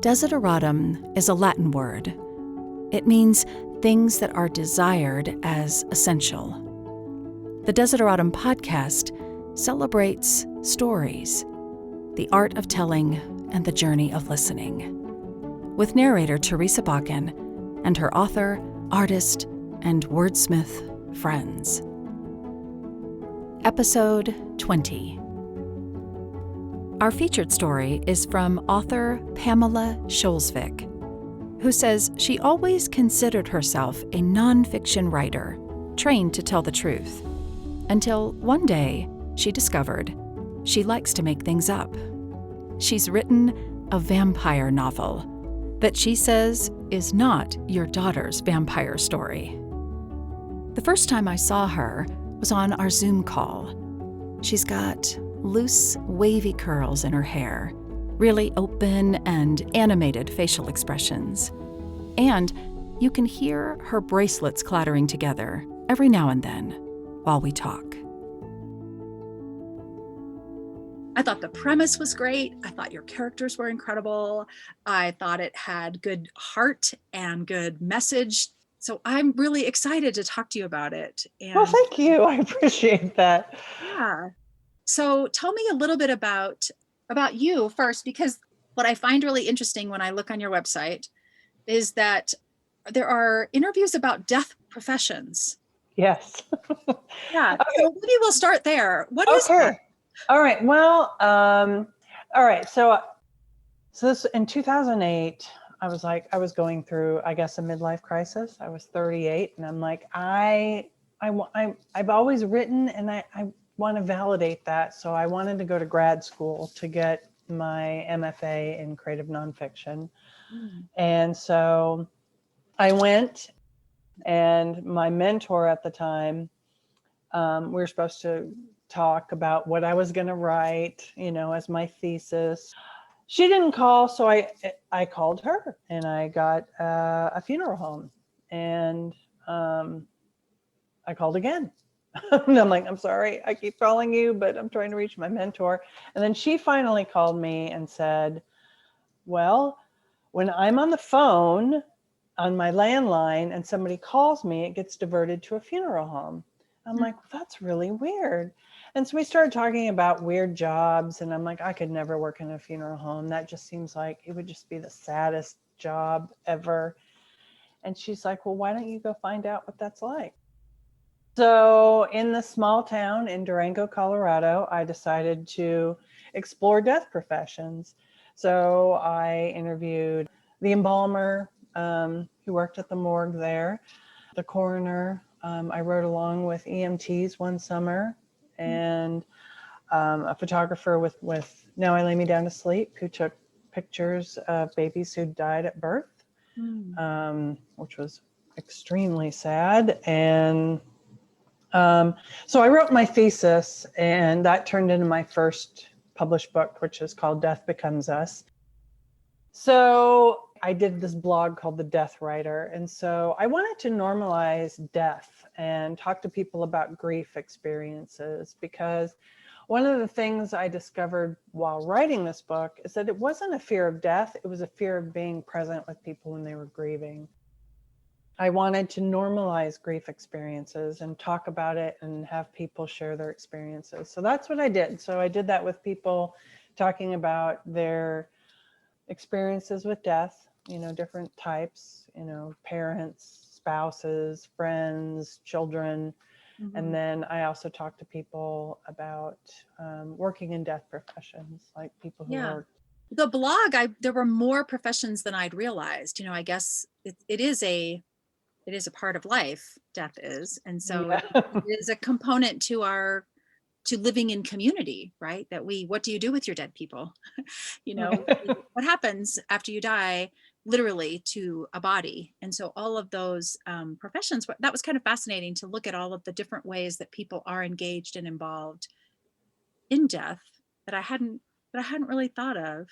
Desideratum is a Latin word. It means things that are desired as essential. The Desideratum podcast celebrates stories, the art of telling, and the journey of listening, with narrator Teresa Bakken and her author, artist, and wordsmith friends. Episode 20. Our featured story is from author Pamela Skjolsvik, who says she always considered herself a nonfiction writer, trained to tell the truth, until one day she discovered she likes to make things up. She's written a vampire novel that she says is not your daughter's vampire story. The first time I saw her was on our Zoom call. She's got loose, wavy curls in her hair, really open and animated facial expressions. And you can hear her bracelets clattering together every now and then while we talk. I thought the premise was great. I thought your characters were incredible. I thought it had good heart and good message. So I'm really excited to talk to you about it. Well, thank you. I appreciate that. Yeah. So tell me a little bit about you first, because what I find really interesting when I look on your website is that there are interviews about death professions. Yes. Yeah. Okay. So maybe we'll start there. What is that? All right. Well, all right. So this in 2008, I was going through, I guess, a midlife crisis. I was 38, and I'm like, I've always written, and I want to validate that. So I wanted to go to grad school to get my MFA in creative nonfiction. And so I went, and my mentor at the time, we were supposed to talk about what I was going to write, as my thesis. She didn't call, so I called her, and I got a funeral home, and I called again. And I'm like, I'm sorry, I keep calling you, but I'm trying to reach my mentor. And then she finally called me and said, well, when I'm on the phone on my landline and somebody calls me, it gets diverted to a funeral home. I'm like, well, that's really weird. And so we started talking about weird jobs, and I'm like, I could never work in a funeral home. That just seems like it would just be the saddest job ever. And she's like, well, why don't you go find out what that's like? So in the small town in Durango, Colorado, I decided to explore death professions. So I interviewed the embalmer who worked at the morgue there, the coroner. I rode along with EMTs one summer, and a photographer with Now I Lay Me Down to Sleep, who took pictures of babies who died at birth, which was extremely sad. And so I wrote my thesis, and that turned into my first published book, which is called Death Becomes Us. So I did this blog called The Death Writer. And so I wanted to normalize death and talk to people about grief experiences, because one of the things I discovered while writing this book is that it wasn't a fear of death. It was a fear of being present with people when they were grieving. I wanted to normalize grief experiences and talk about it and have people share their experiences. So that's what I did. So I did that with people talking about their experiences with death, different types, parents, spouses, friends, children. Mm-hmm. And then I also talked to people about working in death professions, like people who work. The blog, there were more professions than I'd realized. I guess it is a part of life, death is. And so it is a component to living in community, right? What do you do with your dead people? What happens after you die, literally, to a body? And so all of those professions, that was kind of fascinating to look at all of the different ways that people are engaged and involved in death that I hadn't really thought of.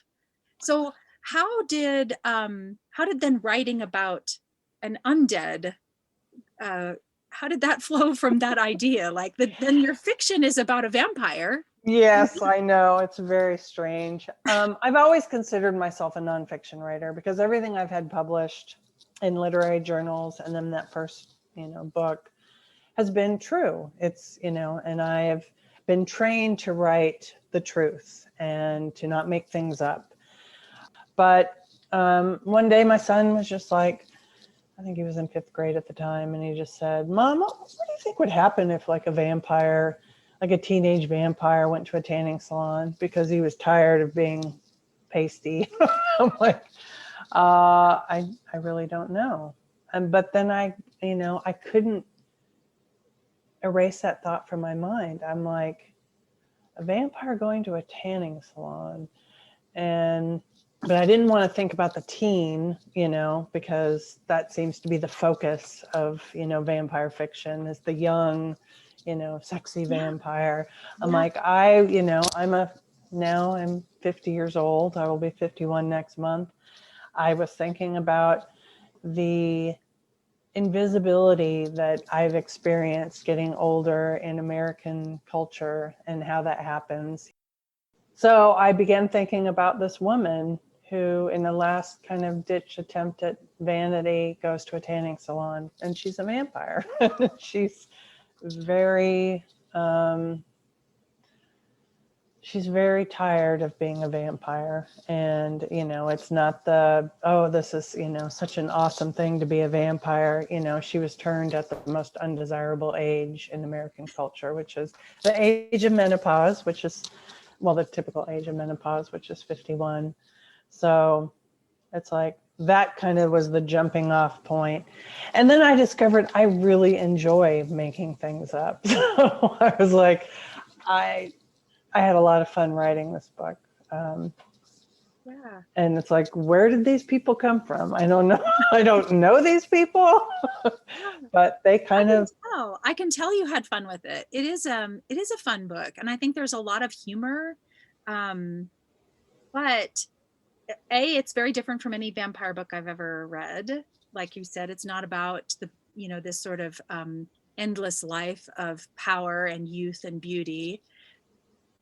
So how did then writing about an undead, how did that flow from that idea? Then your fiction is about a vampire. Yes, I know. It's very strange. I've always considered myself a nonfiction writer because everything I've had published in literary journals and then that first, book has been true. It's, and I have been trained to write the truth and to not make things up. But one day my son was just like, I think he was in 5th grade at the time, and he just said, "Mom, what do you think would happen if like a vampire, like a teenage vampire went to a tanning salon because he was tired of being pasty?" I'm like, I really don't know. But then I couldn't erase that thought from my mind. I'm like, a vampire going to a tanning salon. But I didn't want to think about the teen, because that seems to be the focus of, vampire fiction is the young, sexy vampire. I'm like, now I'm 50 years old. I will be 51 next month. I was thinking about the invisibility that I've experienced getting older in American culture and how that happens. So I began thinking about this woman who, in the last kind of ditch attempt at vanity, goes to a tanning salon, and she's a vampire. she's very, she's very tired of being a vampire. And, it's not this is, such an awesome thing to be a vampire. She was turned at the most undesirable age in American culture, which is the age of menopause, which is, the typical age of menopause, which is 51. So it's like that kind of was the jumping off point. And then I discovered I really enjoy making things up. So I was like, I had a lot of fun writing this book. Yeah. And it's like, where did these people come from? I don't know. I don't know these people, but they kind of. I can tell you had fun with it. It is a fun book, and I think there's a lot of humor. But it's very different from any vampire book I've ever read. Like you said, it's not about this sort of endless life of power and youth and beauty.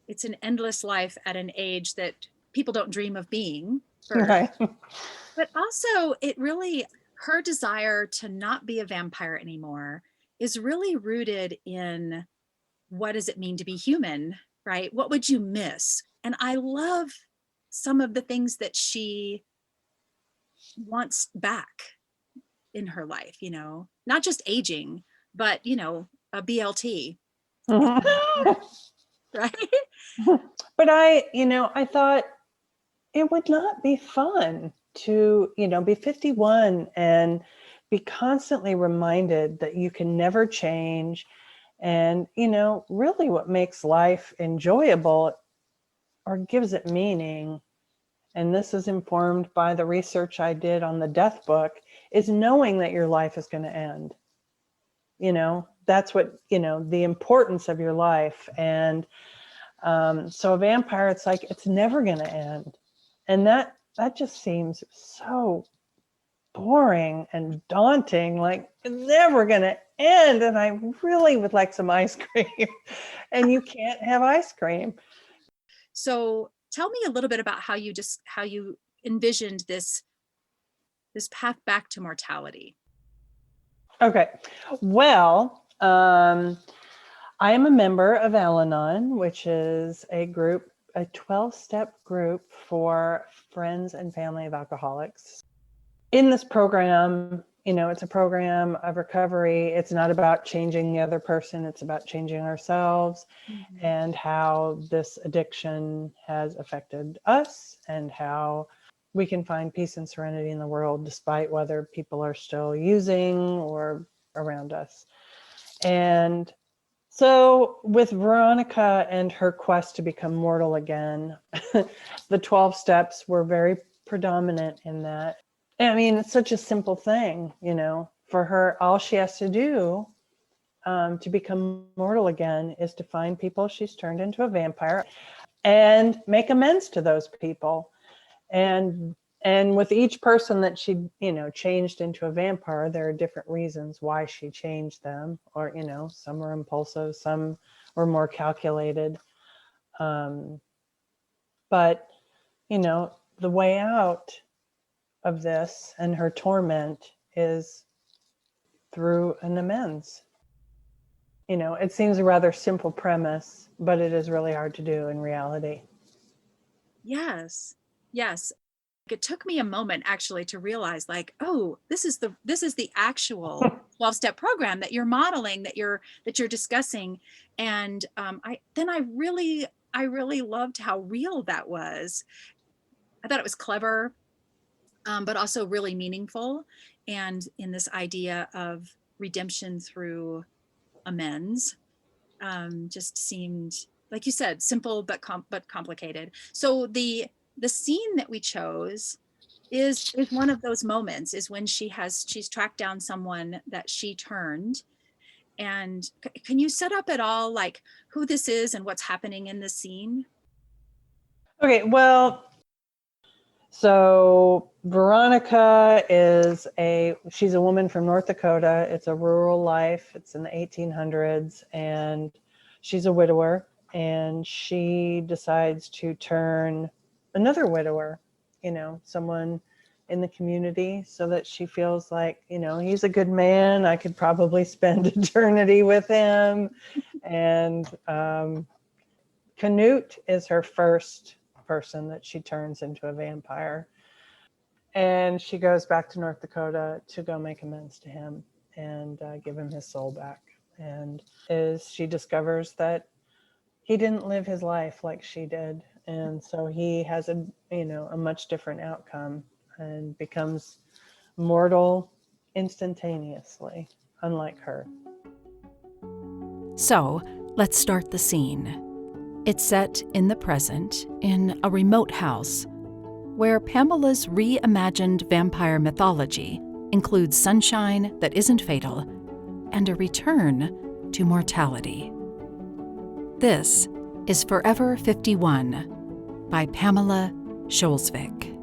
It's an endless life at an age that people don't dream of being first. Right. But also her desire to not be a vampire anymore is really rooted in what does it mean to be human, right? What would you miss? And I love some of the things that she wants back in her life, not just aging, but, a BLT. Right? But I thought it would not be fun to, be 51 and be constantly reminded that you can never change. And, really what makes life enjoyable or gives it meaning, and this is informed by the research I did on the death book, is knowing that your life is going to end. That's what, the importance of your life. And so a vampire, it's like, it's never going to end. And that just seems so boring and daunting, like it's never going to end. And I really would like some ice cream. And you can't have ice cream. So tell me a little bit about how you envisioned this path back to mortality. Okay. Well, I am a member of Al-Anon, which is a 12-step group for friends and family of alcoholics. In this program, it's a program of recovery. It's not about changing the other person. It's about changing ourselves and how this addiction has affected us and how we can find peace and serenity in the world despite whether people are still using or around us. And so with Veronica and her quest to become mortal again, the 12 steps were very predominant in that. I mean, it's such a simple thing, for her, all she has to do to become mortal again is to find people she's turned into a vampire and make amends to those people. And with each person that she, changed into a vampire, there are different reasons why she changed them. Or, some were impulsive, some were more calculated. But, the way out of this and her torment is through an amends. It seems a rather simple premise, but it is really hard to do in reality. Yes. Yes. It took me a moment actually to realize, like, oh, this is the actual 12-step program that you're modeling, that you're discussing. And I really loved how real that was. I thought it was clever, but also really meaningful. And in this idea of redemption through amends, just seemed, like you said, simple but complicated. So the scene that we chose is one of those moments, is when she's tracked down someone that she turned. And can you set up at all, like, who this is and what's happening in this scene? Okay, well, so Veronica she's a woman from North Dakota. It's a rural life. It's in the 1800s, and she's a widower, and she decides to turn another widower, someone in the community, so that she feels like, he's a good man. I could probably spend eternity with him. And Canute is her first person that she turns into a vampire. And she goes back to North Dakota to go make amends to him and give him his soul back. And she discovers that he didn't live his life like she did. And so he has a much different outcome and becomes mortal instantaneously, unlike her. So, let's start the scene. It's set in the present, in a remote house, where Pamela's reimagined vampire mythology includes sunshine that isn't fatal and a return to mortality. This is Forever 51 by Pamela Skjolsvik.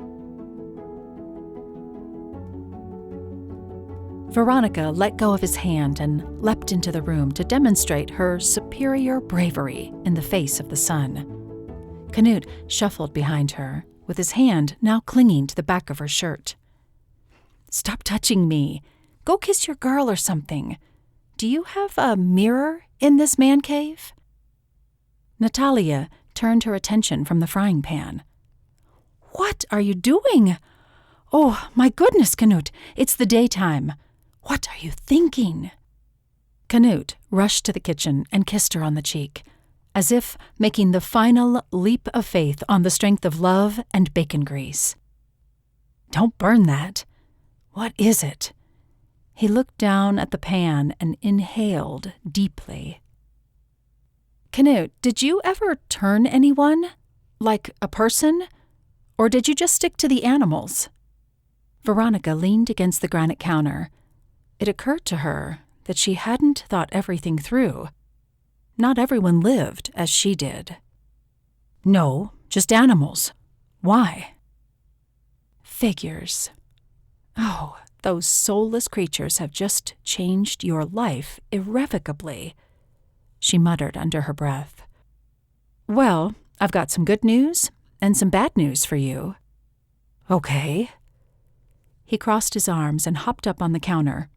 Veronica let go of his hand and leapt into the room to demonstrate her superior bravery in the face of the sun. Canute shuffled behind her, with his hand now clinging to the back of her shirt. "Stop touching me. Go kiss your girl or something. Do you have a mirror in this man cave?" Natalia turned her attention from the frying pan. "What are you doing? Oh, my goodness, Canute, it's the daytime. What are you thinking?" Canute rushed to the kitchen and kissed her on the cheek, as if making the final leap of faith on the strength of love and bacon grease. "Don't burn that. What is it?" He looked down at the pan and inhaled deeply. "Canute, did you ever turn anyone? Like a person? Or did you just stick to the animals?" Veronica leaned against the granite counter. It occurred to her that she hadn't thought everything through. Not everyone lived as she did. "No, just animals. Why?" "Figures. Oh, those soulless creatures have just changed your life irrevocably," she muttered under her breath. "Well, I've got some good news and some bad news for you." "Okay." He crossed his arms and hopped up on the counter.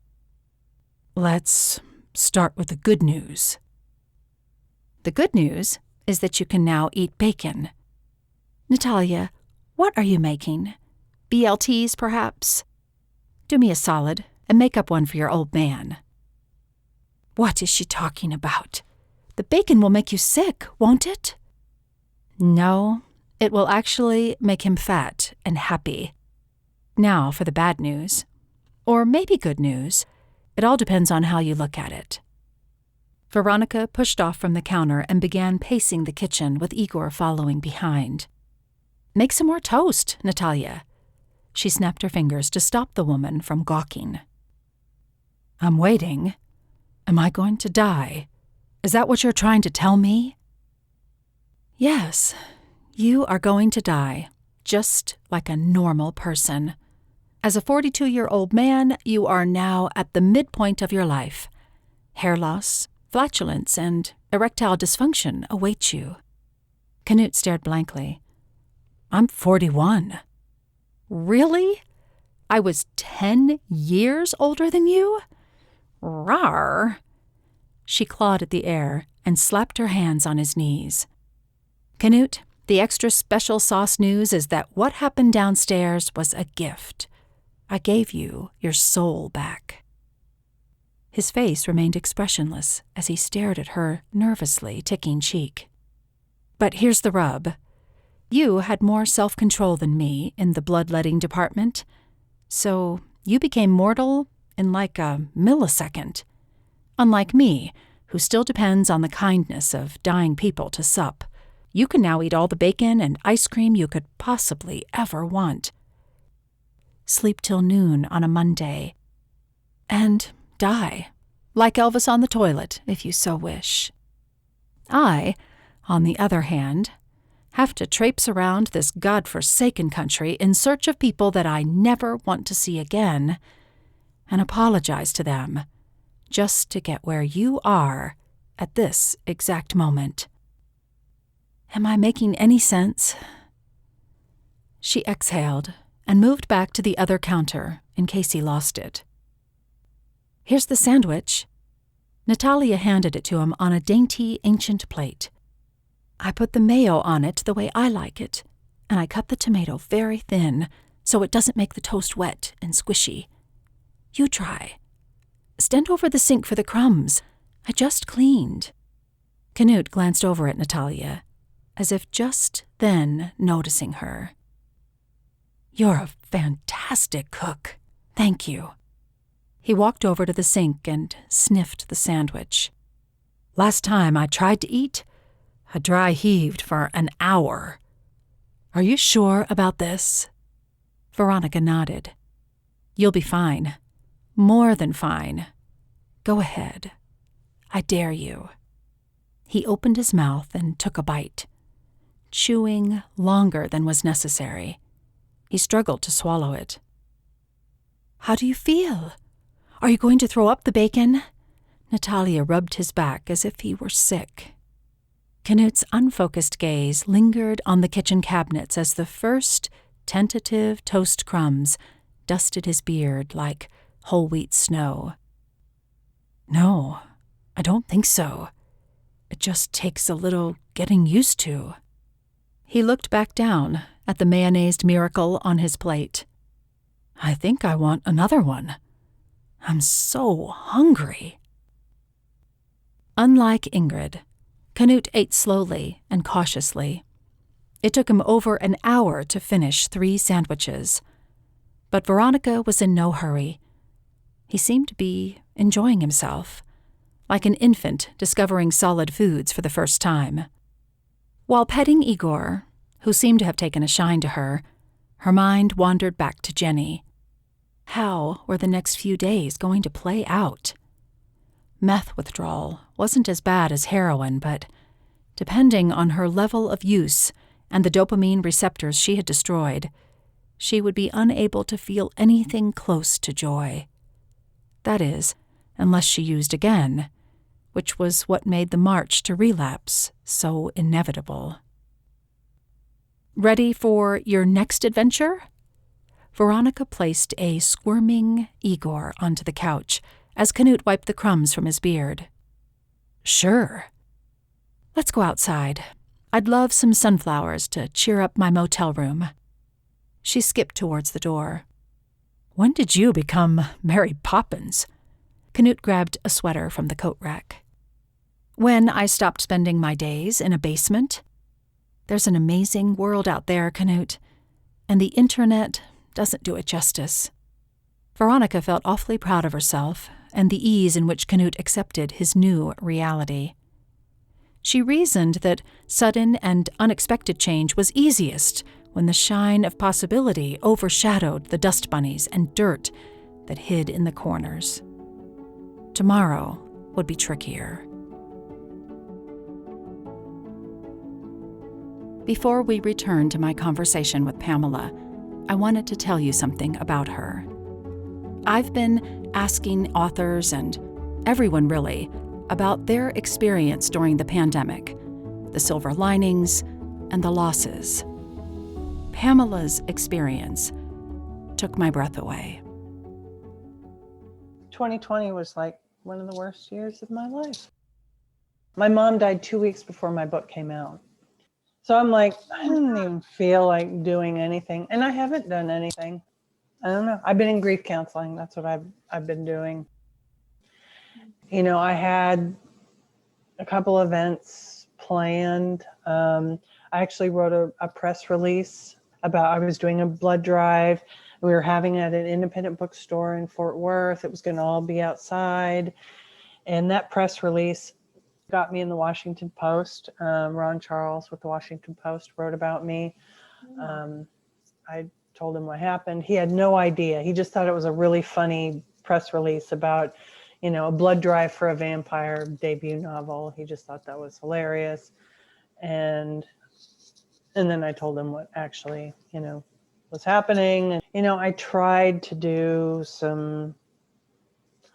"Let's start with the good news." "The good news is that you can now eat bacon." "Natalia, what are you making? BLTs, perhaps? Do me a solid and make up one for your old man." What is she talking about? The bacon will make you sick, won't it? No, it will actually make him fat and happy. Now for the bad news. Or maybe good news. It all depends on how you look at it. Veronica pushed off from the counter and began pacing the kitchen with Igor following behind. "Make some more toast, Natalia." She snapped her fingers to stop the woman from gawking. "I'm waiting. Am I going to die? Is that what you're trying to tell me?" "Yes, you are going to die, just like a normal person. As a 42-year-old man, you are now at the midpoint of your life. Hair loss, flatulence, and erectile dysfunction await you." Canute stared blankly. I'm 41. Really? I was 10 years older than you? Rawr. She clawed at the air and slapped her hands on his knees. Canute, the extra special sauce news is that what happened downstairs was a gift. I gave you your soul back. His face remained expressionless as he stared at her nervously ticking cheek. But here's the rub. You had more self-control than me in the bloodletting department, so you became mortal in like a millisecond. Unlike me, who still depends on the kindness of dying people to sup, you can now eat all the bacon and ice cream you could possibly ever want. Sleep till noon on a Monday. And die, like Elvis on the toilet, if you so wish. I, on the other hand, have to traipse around this godforsaken country in search of people that I never want to see again, and apologize to them, just to get where you are at this exact moment. Am I making any sense? She exhaled and moved back to the other counter in case he lost it. Here's the sandwich. Natalia handed it to him on a dainty, ancient plate. I put the mayo on it the way I like it, and I cut the tomato very thin so it doesn't make the toast wet and squishy. You try. Stand over the sink for the crumbs. I just cleaned. Canute glanced over at Natalia, as if just then noticing her. You're a fantastic cook. Thank you. He walked over to the sink and sniffed the sandwich. Last time I tried to eat, I dry heaved for an hour. Are you sure about this? Veronica nodded. You'll be fine. More than fine. Go ahead. I dare you. He opened his mouth and took a bite, chewing longer than was necessary. He struggled to swallow it. How do you feel? Are you going to throw up the bacon? Natalia rubbed his back as if he were sick. Canute's unfocused gaze lingered on the kitchen cabinets as the first tentative toast crumbs dusted his beard like whole wheat snow. No, I don't think so. It just takes a little getting used to. He looked back down at the mayonnaised miracle on his plate. I think I want another one. I'm so hungry. Unlike Ingrid, Canute ate slowly and cautiously. It took him over an hour to finish 3 sandwiches. But Veronica was in no hurry. He seemed to be enjoying himself, like an infant discovering solid foods for the first time. While petting Igor, who seemed to have taken a shine to her, her mind wandered back to Jenny. How were the next few days going to play out? Meth withdrawal wasn't as bad as heroin, but depending on her level of use and the dopamine receptors she had destroyed, she would be unable to feel anything close to joy. That is, unless she used again, which was what made the march to relapse so inevitable. Ready for your next adventure? Veronica placed a squirming Igor onto the couch as Canute wiped the crumbs from his beard. Sure. Let's go outside. I'd love some sunflowers to cheer up my motel room. She skipped towards the door. When did you become Mary Poppins? Canute grabbed a sweater from the coat rack. When I stopped spending my days in a basement. There's an amazing world out there, Canute, and the internet doesn't do it justice. Veronica felt awfully proud of herself and the ease in which Canute accepted his new reality. She reasoned that sudden and unexpected change was easiest when the shine of possibility overshadowed the dust bunnies and dirt that hid in the corners. Tomorrow would be trickier. Before we return to my conversation with Pamela, I wanted to tell you something about her. I've been asking authors and everyone really about their experience during the pandemic, the silver linings, and the losses. Pamela's experience took my breath away. 2020 was like one of the worst years of my life. My mom died 2 weeks before my book came out. So I'm like, I didn't even feel like doing anything. And I haven't done anything. I don't know. I've been in grief counseling. That's what I've been doing. You know, I had a couple events planned. I actually wrote a press release about, I was doing a blood drive. We were having it at an independent bookstore in Fort Worth. It was going to all be outside. And that press release got me in the Washington Post. Ron Charles with the Washington Post wrote about me. I told him what happened. He had no idea. He just thought it was a really funny press release about, you know, a blood drive for a vampire debut novel. He just thought that was hilarious. And then I told him what actually, you know, was happening. And, you know, I tried to do some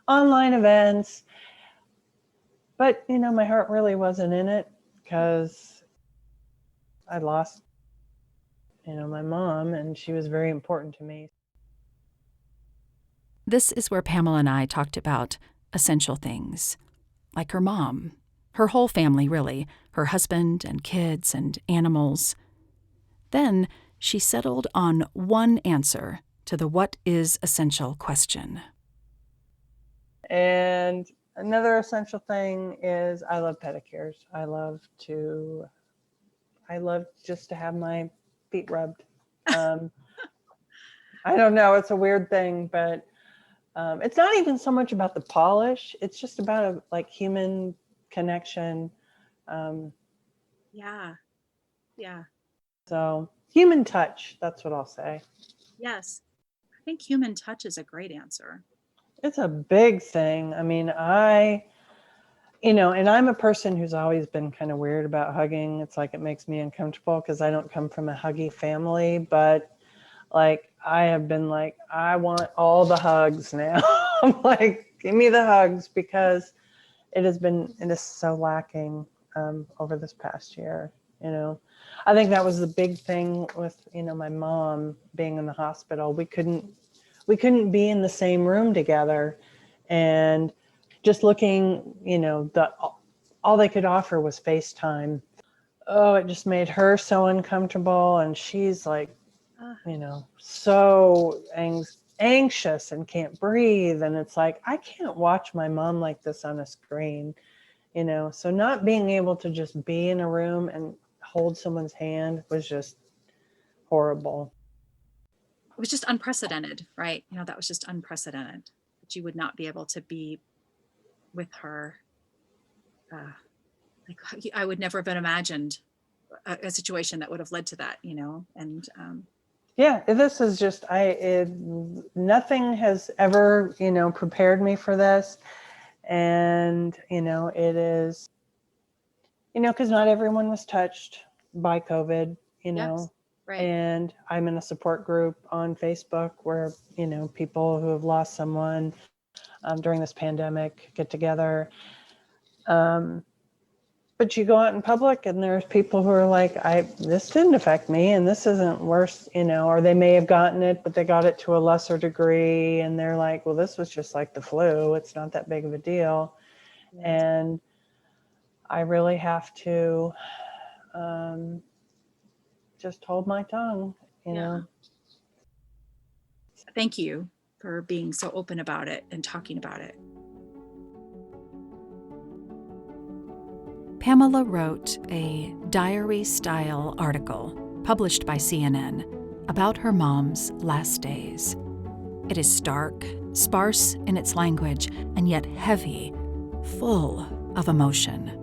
online events, but, you know, my heart really wasn't in it because I lost, you know, my mom, and she was very important to me. This is where Pamela and I talked about essential things, like her mom, her whole family really, her husband and kids and animals. Then she settled on one answer to the what is essential question. And another essential thing is I love pedicures. I love just to have my feet rubbed. I don't know, it's a weird thing, but it's not even so much about the polish. It's just about a like human connection. Yeah. So human touch, that's what I'll say. Yes. I think human touch is a great answer. It's a big thing. I mean, you know, and I'm a person who's always been kind of weird about hugging. It's like it makes me uncomfortable because I don't come from a huggy family, but like I have been like, I want all the hugs now. I'm like, give me the hugs, because it is so lacking over this past year. You know, I think that was the big thing with, you know, my mom being in the hospital. We couldn't be in the same room together, and just looking, you know, all they could offer was FaceTime. Oh, it just made her so uncomfortable, and she's like, you know, so anxious and can't breathe, and it's like, I can't watch my mom like this on a screen, you know. So not being able to just be in a room and hold someone's hand was just horrible. It was just unprecedented, right? You know, that was just unprecedented, that you would not be able to be with her. Like I would never have been imagined a situation that would have led to that, you know. And yeah, this is just, nothing has ever, you know, prepared me for this. And, you know, it is, you know, because not everyone was touched by COVID, you know. Yes, right. And I'm in a support group on Facebook where, you know, people who have lost someone during this pandemic get together. But you go out in public and there's people who are like, this didn't affect me and this isn't worse, you know, or they may have gotten it, but they got it to a lesser degree. And they're like, well, this was just like the flu. It's not that big of a deal. Yes. And I really have to just hold my tongue, you know. Thank you for being so open about it and talking about it. Pamela wrote a diary-style article published by CNN about her mom's last days. It is stark, sparse in its language, and yet heavy, full of emotion.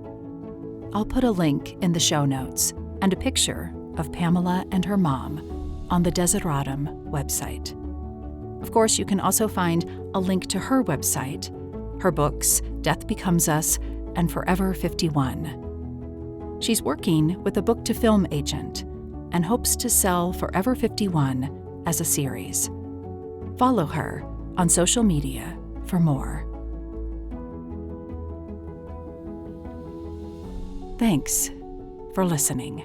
I'll put a link in the show notes and a picture of Pamela and her mom on the Desideratum website. Of course, you can also find a link to her website, her books, Death Becomes Us, and Forever 51. She's working with a book-to-film agent and hopes to sell Forever 51 as a series. Follow her on social media for more. Thanks for listening.